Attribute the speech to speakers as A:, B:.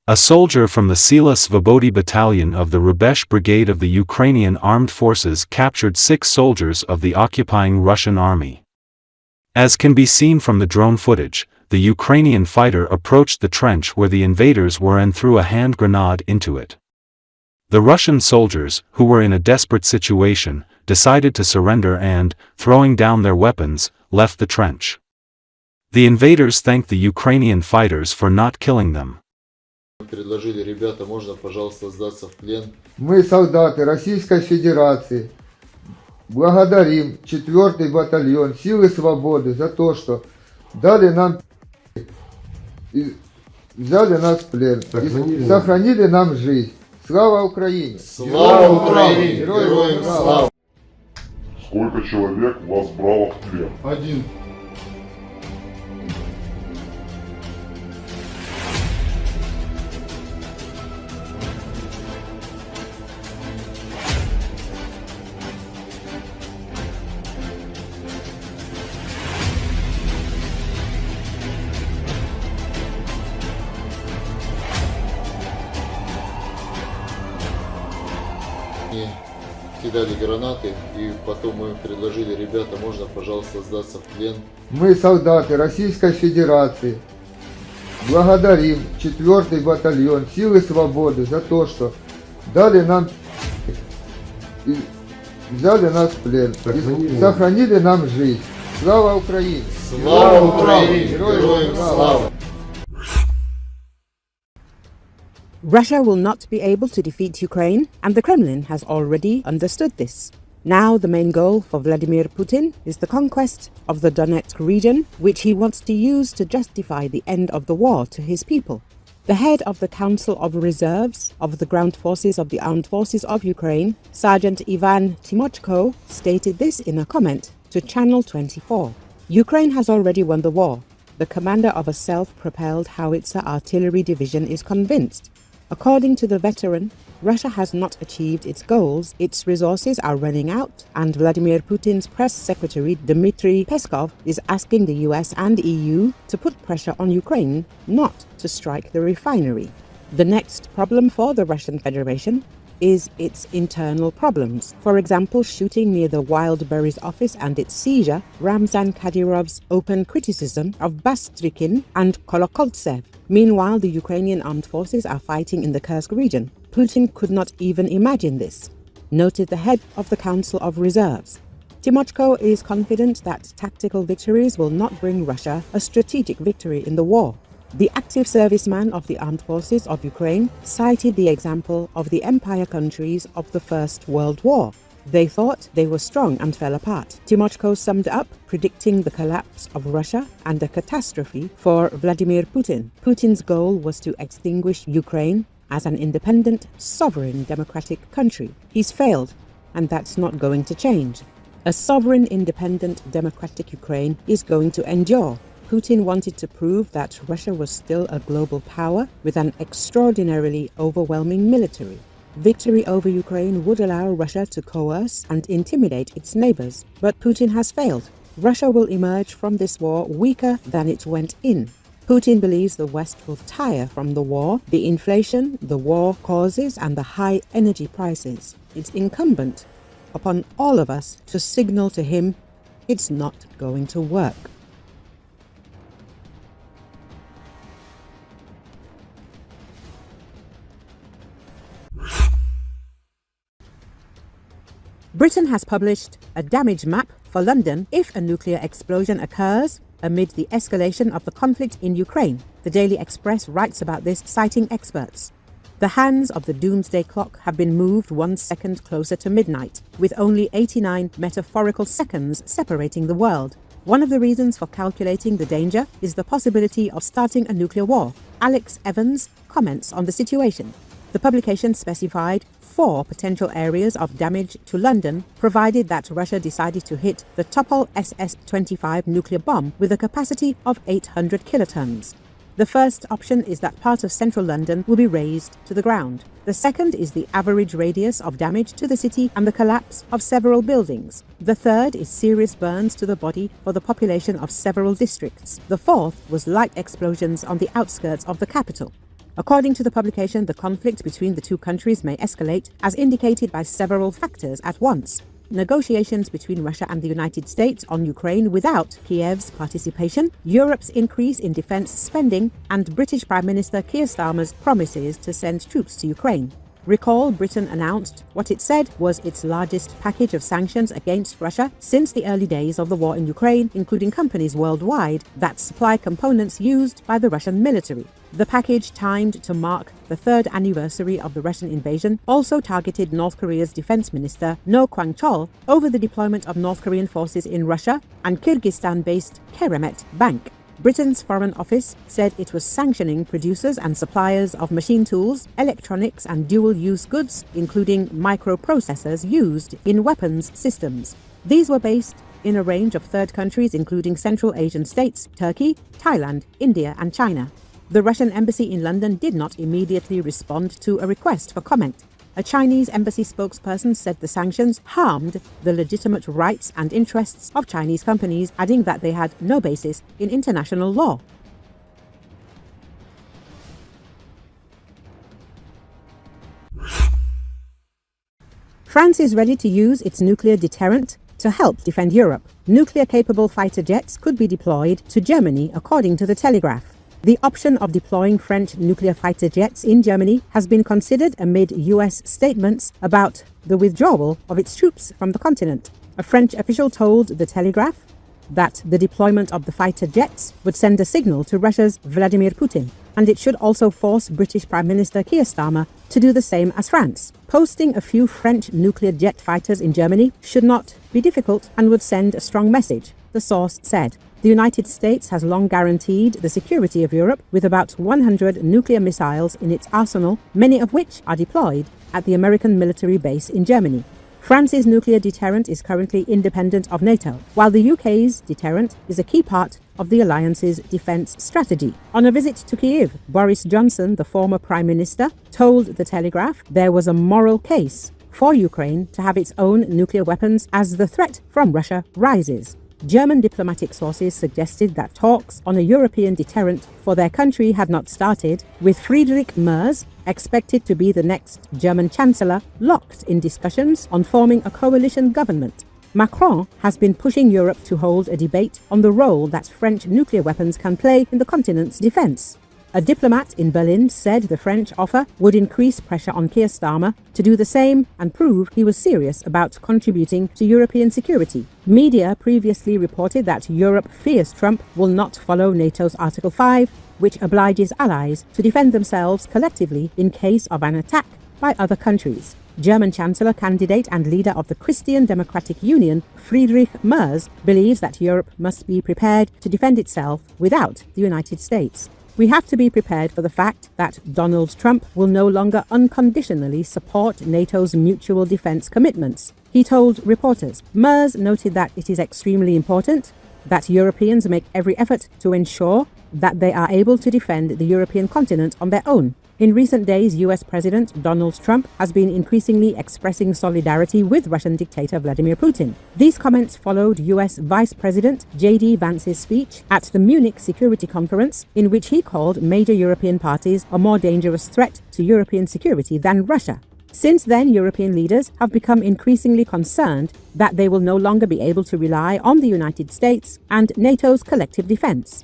A: A soldier from the Sila Svobodi battalion of the Rubezh brigade of the Ukrainian armed forces captured 6 soldiers of the occupying Russian army. As can be seen from the drone footage, the Ukrainian fighter approached the trench where the invaders were and threw a hand grenade into it. The Russian soldiers, who were in a desperate situation, decided to surrender and, throwing down their weapons, left the trench. The invaders thanked the Ukrainian fighters for not killing them.
B: Предложили, ребята, можно, пожалуйста, сдаться в плен.
C: Мы, солдаты Российской Федерации, благодарим 4-й батальон Силы Свободы за то, что дали нам и взяли нас в плен, и сохранили нам жизнь. Слава Украине!
B: Слава Украине! Героям слава!
D: Сколько человек вас брало в плен?
B: 1. Кидали гранаты, и потом мы предложили, ребята, можно, пожалуйста, сдаться в плен.
C: Мы, солдаты Российской Федерации, благодарим 4-й батальон Силы Свободы за то, что дали нам и взяли нас в плен, и сохранили нам жизнь. Слава Украине!
B: Слава Украине! Героям слава!
E: Russia will not be able to defeat Ukraine, and the Kremlin has already understood this. Now the main goal for Vladimir Putin is the conquest of the Donetsk region, which he wants to use to justify the end of the war to his people. The head of the Council of Reserves of the Ground Forces of the Armed Forces of Ukraine, Sergeant Ivan Timochko, stated this in a comment to Channel 24. Ukraine has already won the war. The commander of a self-propelled howitzer artillery division is convinced. According to the veteran, Russia has not achieved its goals, its resources are running out, and Vladimir Putin's press secretary Dmitry Peskov is asking the US and EU to put pressure on Ukraine not to strike the refinery. The next problem for the Russian Federation is its internal problems. For example, shooting near the Wildberries office and its seizure, Ramzan Kadyrov's open criticism of Bastrykin and Kolokoltsev. Meanwhile, the Ukrainian armed forces are fighting in the Kursk region. Putin could not even imagine this, noted the head of the Council of Reserves. Timochko is confident that tactical victories will not bring Russia a strategic victory in the war. The active serviceman of the armed forces of Ukraine cited the example of the empire countries of the First World War. They thought they were strong and fell apart. Timochko summed up, predicting the collapse of Russia and a catastrophe for Vladimir Putin. Putin's goal was to extinguish Ukraine as an independent, sovereign, democratic country. He's failed, and that's not going to change. A sovereign, independent, democratic Ukraine is going to endure. Putin wanted to prove that Russia was still a global power with an extraordinarily overwhelming military. Victory over Ukraine would allow Russia to coerce and intimidate its neighbors, but Putin has failed. Russia will emerge from this war weaker than it went in. Putin believes the West will tire from the war, the inflation the war causes, and the high energy prices. It's incumbent upon all of us to signal to him it's not going to work. Britain has published a damage map for London if a nuclear explosion occurs amid the escalation of the conflict in Ukraine. The Daily Express writes about this, citing experts. The hands of the doomsday clock have been moved 1 second closer to midnight, with only 89 metaphorical seconds separating the world. One of the reasons for calculating the danger is the possibility of starting a nuclear war. Alex Evans comments on the situation. The publication specified 4 potential areas of damage to London, provided that Russia decided to hit the Topol SS-25 nuclear bomb with a capacity of 800 kilotons. The first option is that part of central London will be razed to the ground. The second is the average radius of damage to the city and the collapse of several buildings. The third is serious burns to the body for the population of several districts. The fourth was light explosions on the outskirts of the capital. According to the publication, the conflict between the two countries may escalate, as indicated by several factors at once. Negotiations between Russia and the United States on Ukraine without Kiev's participation, Europe's increase in defense spending, and British Prime Minister Keir Starmer's promises to send troops to Ukraine. Recall, Britain announced what it said was its largest package of sanctions against Russia since the early days of the war in Ukraine, including companies worldwide that supply components used by the Russian military. The package, timed to mark the third anniversary of the Russian invasion, also targeted North Korea's defense minister No Kwang-chol over the deployment of North Korean forces in Russia and Kyrgyzstan-based Keremet Bank. Britain's Foreign Office said it was sanctioning producers and suppliers of machine tools, electronics and dual-use goods, including microprocessors used in weapons systems. These were based in a range of third countries including Central Asian states, Turkey, Thailand, India and China. The Russian embassy in London did not immediately respond to a request for comment. A Chinese embassy spokesperson said the sanctions harmed the legitimate rights and interests of Chinese companies, adding that they had no basis in international law. France is ready to use its nuclear deterrent to help defend Europe. Nuclear-capable fighter jets could be deployed to Germany, according to The Telegraph. The option of deploying French nuclear fighter jets in Germany has been considered amid US statements about the withdrawal of its troops from the continent. A French official told The Telegraph that the deployment of the fighter jets would send a signal to Russia's Vladimir Putin, and it should also force British Prime Minister Keir Starmer to do the same as France. Posting a few French nuclear jet fighters in Germany should not be difficult and would send a strong message, the source said. The United States has long guaranteed the security of Europe with about 100 nuclear missiles in its arsenal, many of which are deployed at the American military base in Germany. France's nuclear deterrent is currently independent of NATO, while the UK's deterrent is a key part of the alliance's defence strategy. On a visit to Kyiv, Boris Johnson, the former Prime Minister, told The Telegraph there was a moral case for Ukraine to have its own nuclear weapons as the threat from Russia rises. German diplomatic sources suggested that talks on a European deterrent for their country had not started, with Friedrich Merz, expected to be the next German Chancellor, locked in discussions on forming a coalition government. Macron has been pushing Europe to hold a debate on the role that French nuclear weapons can play in the continent's defence. A diplomat in Berlin said the French offer would increase pressure on Keir Starmer to do the same and prove he was serious about contributing to European security. Media previously reported that Europe fears Trump will not follow NATO's Article 5, which obliges allies to defend themselves collectively in case of an attack by other countries. German Chancellor candidate and leader of the Christian Democratic Union, Friedrich Merz, believes that Europe must be prepared to defend itself without the United States. We have to be prepared for the fact that Donald Trump will no longer unconditionally support NATO's mutual defense commitments, he told reporters. Merz noted that it is extremely important that Europeans make every effort to ensure that they are able to defend the European continent on their own. In recent days, US President Donald Trump has been increasingly expressing solidarity with Russian dictator Vladimir Putin. These comments followed US Vice President J.D. Vance's speech at the Munich Security Conference, in which he called major European parties a more dangerous threat to European security than Russia. Since then, European leaders have become increasingly concerned that they will no longer be able to rely on the United States and NATO's collective defense.